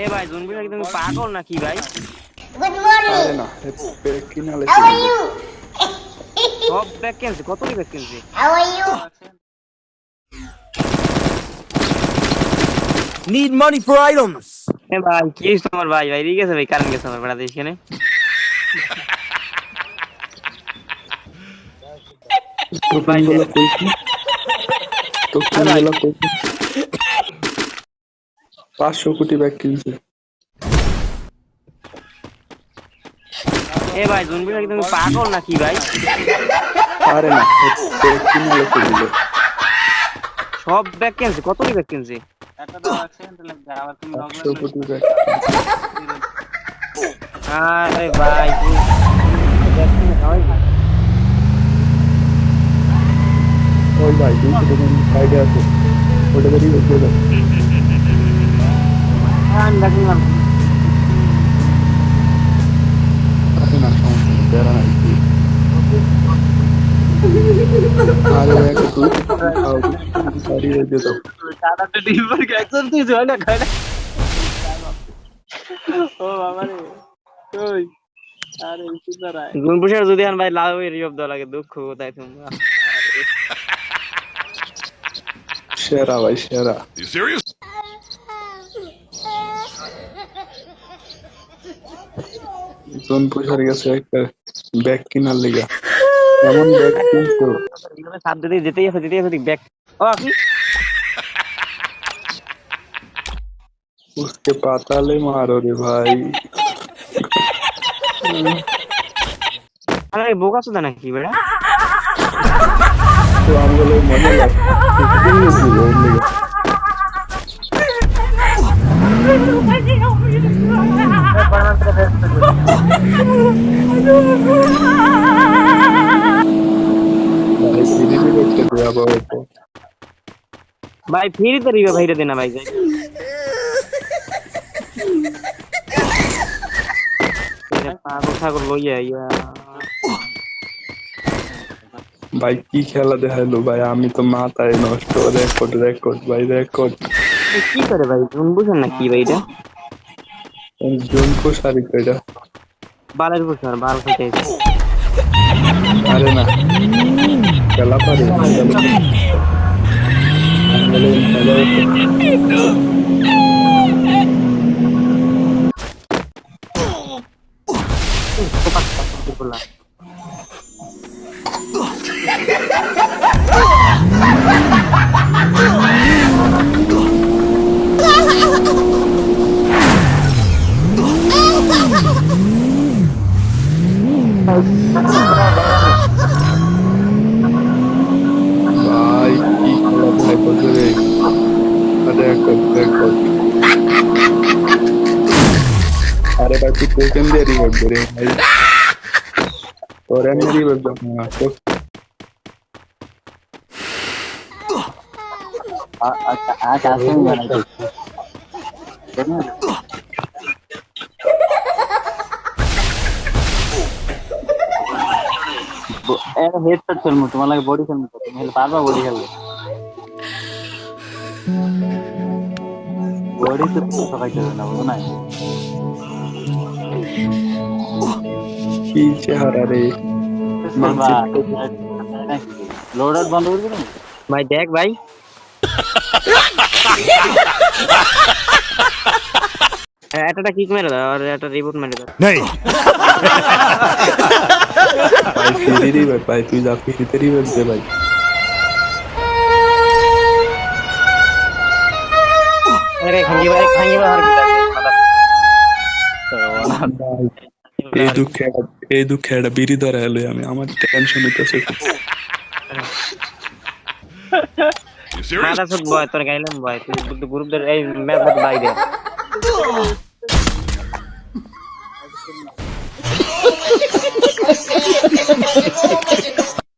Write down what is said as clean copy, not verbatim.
এ ভাই জুনবির কি তুমি পাগল নাকি ভাই? Good morning. আরে না কিনালে How are you? সব ব্যাক কিনছে, কতটি ব্যাক কিনছে? How are you? Need money for items. এ ভাই কি হইছে তোমার ভাই? ভাই গেছে ভাই, কারেন্ট গেছে আমার বেড়াতে এখানে। ভাই টোকেনগুলো কইছি টোকেনগুলো কইছি 500 কোটি ব্যাগ কিনছে। এ ভাই জুনবির কি তুমি পাগল নাকি ভাই? আরে না কিনালে দিল সব ব্যাক কিনছে, কতটি ব্যাক কিনছে? 500 কোটি ব্যাগ। আরে ভাই ওই ভাই 200 টোকেন সাইডে আছে, ওটা বেরিয়ে গেছে। দেখলাম আরে না সমস্যা নেই, বেড়া নাই কি। আরে একটা তুই সারি হয়ে যেত। গুনপুষার যদি আন ভাই লাভ রিজব দেওয়া লাগে, দুঃখ কোথায় তোমরা? সেরা ভাই সেরা। You serious? জন পয়সার গেছে একটা ব্যাগ কিনার লিগা, এমন ব্যাগ কিনছো সাত দিতে যেতেই আছে ব্যাক। ও কি उसके पाताले मारो रे भाई। আরে বোকা সুদা নাকি বেড়া? तो हम लोग मजा ভাই ফ্রিতে রিবে ভাইরে দেনা ভাই যাই। পাগল ছাগল লইয়া ইয়া भाई की खेला দেখাইলো ভাই, আমি তো মাথায় নষ্ট। রেকর্ড রেকর্ড ভাই রেকর্ড। কি করে ভাই তুমি বুঝেন না কি ভাই? এটা জন को सारी কইরা বালের বুঝছেন বাল খাইতে। আরে না খেলা পারে ভাই কি খেলা ভাই বজরে। Record record. আরে ভাই তুই টোকেন দিয়ে রিভাইভ করে ভাই, তোর এমনি রিভাইভ না তো। আচ্ছা আসেন বানাইতে হেডশট খেলবো, তোমার লাগে বডি খেলবো, তুমি হেলে পারবা বডি খেলবে? বডি তো সবাই খেলবে না, বুঝো না? কি চেহারা রে। লোড আউট বন্ধ করবে তুমি? ভাই দেখ ভাই একটা কিক মেরে দাও আর একটা রিবুট মেরে দাও। नहीं. ভাই ফিরি রিভাইভ ভাই, তুই যা ফিরিতে রিভাইভ দে ভাই। আরে খাঙ্গি ভাই আর কি এই দুঃখে একটা বিড়ি ধরা এলো আমি, আমার টেনশন হইতেছে। You serious? মাথা সুদ বয় তোর গাইলাম বয় তুই গ্রুপ দের এই ম্যাচ মত বাই দে।